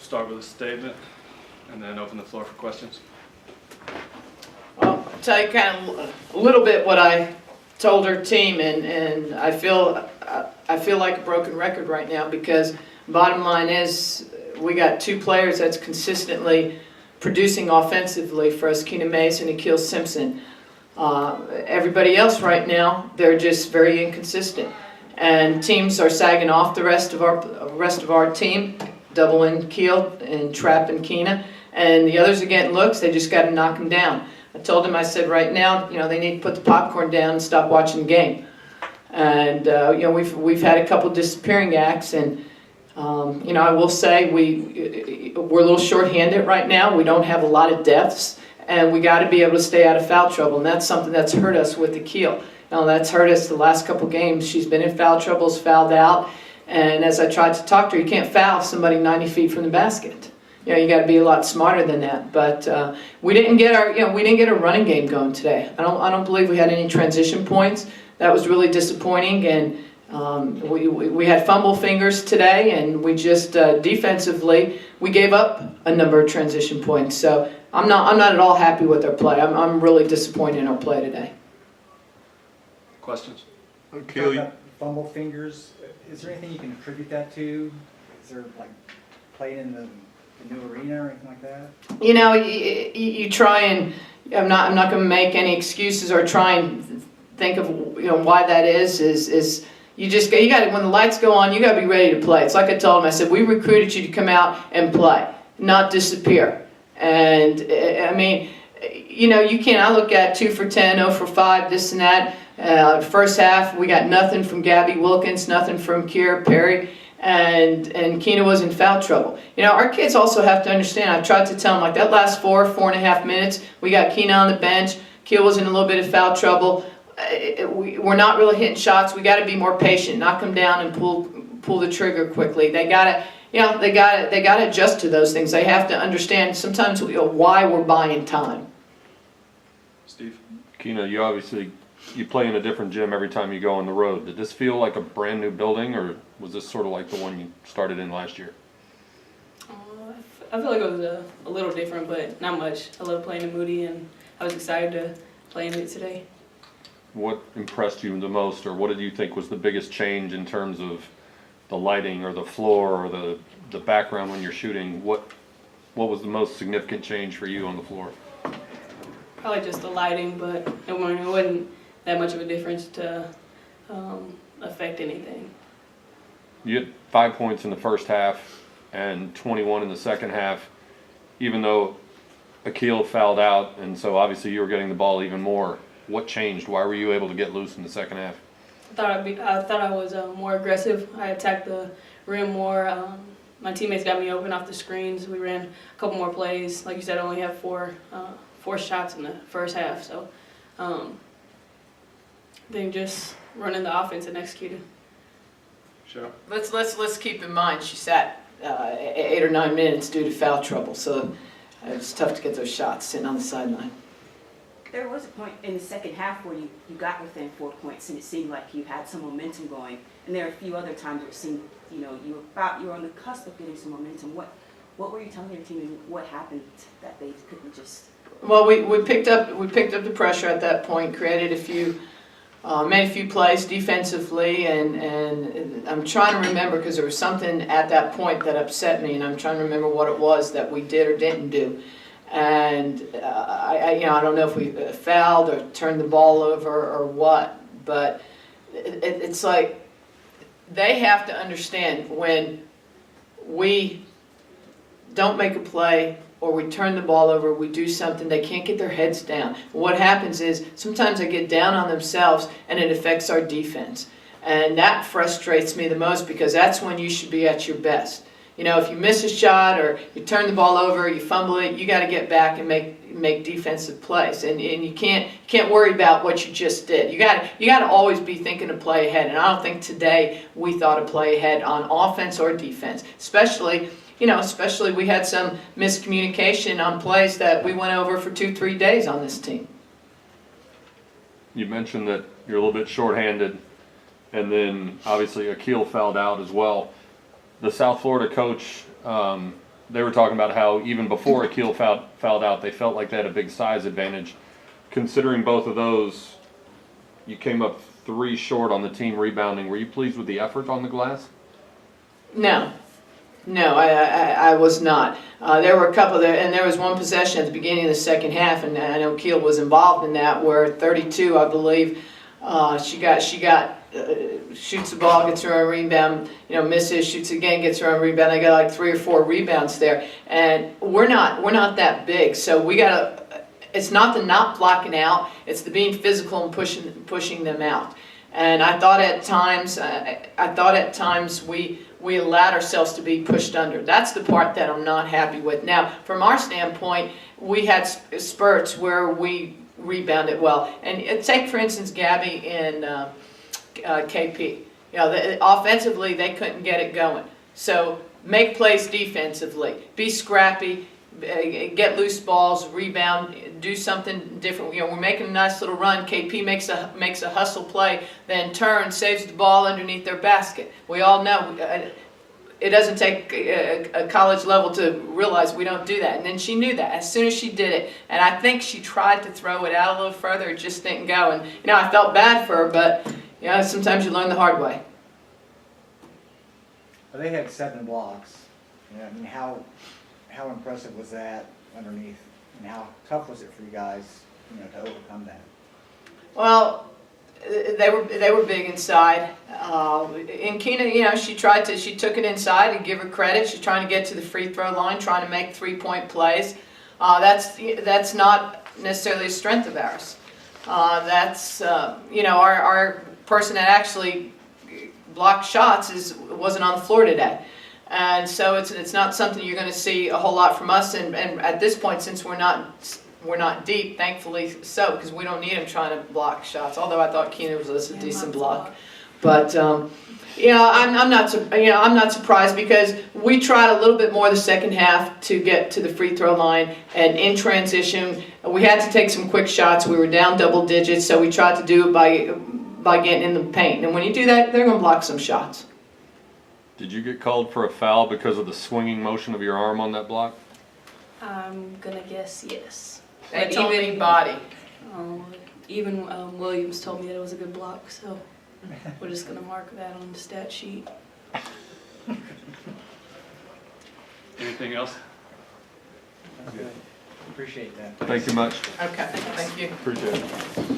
start with a statement and then open the floor for questions. Well, I'll tell you kind of a little bit what I told our team, and I feel like a broken record right now, because bottom line is we got two players that's consistently producing offensively for us, Keena Mason and Akil Simpson. Everybody else right now, they're just very inconsistent, and teams are sagging off the rest of our team, doubling Keel and trapping Keena, and the others are getting looks. They just got to knock them down. I told them, I said, right now, they need to put the popcorn down and stop watching the game. And we've had a couple disappearing acts, and I will say we're a little short-handed right now. We don't have a lot of depths, and we got to be able to stay out of foul trouble, and that's something that's hurt us with Akil. That's hurt us the last couple games. She's been in foul troubles, fouled out, and as I tried to talk to her, you can't foul somebody 90 feet from the basket. You got to be a lot smarter than that. But we didn't get a running game going today. I don't believe we had any transition points. That was really disappointing, and we had fumble fingers today, and we just defensively we gave up a number of transition points. So I'm not at all happy with our play. I'm really disappointed in our play today. Questions? Okay. Fumble fingers. Is there anything you can attribute that to? Is there like playing in the new arena or anything like that? You try and I'm not going to make any excuses or try and think of why that is you got to, when the lights go on, you got to be ready to play. It's like I told him. I said, we recruited you to come out and play, not disappear. And I mean, you can't. I look at 2 for 10, 0 for 5, this and that. First half, we got nothing from Gabby Wilkins, nothing from Kiera Perry. And Keena was in foul trouble. Our kids also have to understand, I tried to tell them, like that last 4.5 minutes, we got Keena on the bench, Keel was in a little bit of foul trouble. We're not really hitting shots. We got to be more patient, knock them down and pull the trigger quickly. They got to adjust to those things. They have to understand sometimes why we're buying time. Steve? Keena, you play in a different gym every time you go on the road. Did this feel like a brand new building, or was this sort of like the one you started in last year? I feel like it was a little different, but not much. I love playing in Moody, and I was excited to play in it today. What impressed you the most, or what did you think was the biggest change in terms of the lighting or the floor or the background when you're shooting? What was the most significant change for you on the floor? Probably just the lighting, but it wasn't that much of a difference to affect anything. You had 5 points in the first half and 21 in the second half, even though Akil fouled out, and so obviously you were getting the ball even more. What changed? Why were you able to get loose in the second half? I thought I was more aggressive. I attacked the rim more. My teammates got me open off the screens. We ran a couple more plays. Like you said, I only have four shots in the first half, so then just running the offense and executing. Sure. Let's keep in mind she sat 8 or 9 minutes due to foul trouble, so it's tough to get those shots sitting on the sideline. There was a point in the second half where you got within 4 points, and it seemed like you had some momentum going. And there are a few other times where it seemed, you were on the cusp of getting some momentum. What were you telling your team, and what happened that they couldn't just? Well, we picked up the pressure at that point, created made a few plays defensively, and I'm trying to remember, because there was something at that point that upset me, and I'm trying to remember what it was that we did or didn't do. And I don't know if we fouled or turned the ball over or what, but it's like they have to understand when we don't make a play or we turn the ball over, we do something, they can't get their heads down. What happens is sometimes they get down on themselves and it affects our defense. And that frustrates me the most, because that's when you should be at your best. If you miss a shot or you turn the ball over, you fumble it, you got to get back and make defensive plays. And you can't worry about what you just did. You got to always be thinking to play ahead. And I don't think today we thought of play ahead on offense or defense. Especially we had some miscommunication on plays that we went over for 2-3 days on this team. You mentioned that you're a little bit shorthanded, and then obviously Akil fouled out as well. The South Florida coach they were talking about how even before Akil fouled out, they felt like they had a big size advantage. Considering both of those, you came up 3 short on the team rebounding. Were you pleased with the effort on the glass? No. No, I was not. There were a couple there, and there was one possession at the beginning of the second half, and I know Keel was involved in that, where 32, I believe, she got shoots the ball, gets her own rebound, misses, shoots again, gets her own rebound. They got like 3 or 4 rebounds there, and we're not that big, so we gotta. It's not the not blocking out; it's the being physical and pushing them out. And I thought at times we allowed ourselves to be pushed under. That's the part that I'm not happy with. Now, from our standpoint, we had spurts where we rebounded well. And take, for instance, Gabby and KP. Offensively, they couldn't get it going. So make plays defensively. Be scrappy. Get loose balls, rebound, do something different. We're making a nice little run. KP makes a hustle play, then turns, saves the ball underneath their basket. We all know it doesn't take a college level to realize we don't do that. And then she knew that as soon as she did it. And I think she tried to throw it out a little further, it just didn't go. And I felt bad for her, but sometimes you learn the hard way. Well, they had 7 blocks. I mean, how impressive was that underneath, and how tough was it for you guys, to overcome that? Well, they were big inside. And Keena, she took it inside, and give her credit. She's trying to get to the free throw line, trying to make 3-point plays. That's not necessarily a strength of ours. That's our person that actually blocked shots wasn't on the floor today. And so it's not something you're going to see a whole lot from us. And at this point, since we're not deep, thankfully so, because we don't need him trying to block shots. Although I thought Keena was a decent block, but I'm not surprised, because we tried a little bit more the second half to get to the free throw line, and in transition we had to take some quick shots. We were down double digits, so we tried to do it by getting in the paint. And when you do that, they're going to block some shots. Did you get called for a foul because of the swinging motion of your arm on that block? I'm gonna guess yes. They But told me body. Even Williams told me that it was a good block, so we're just gonna mark that on the stat sheet. Anything else? That's good. Appreciate that. Thank you much. Okay, thank you. Appreciate it.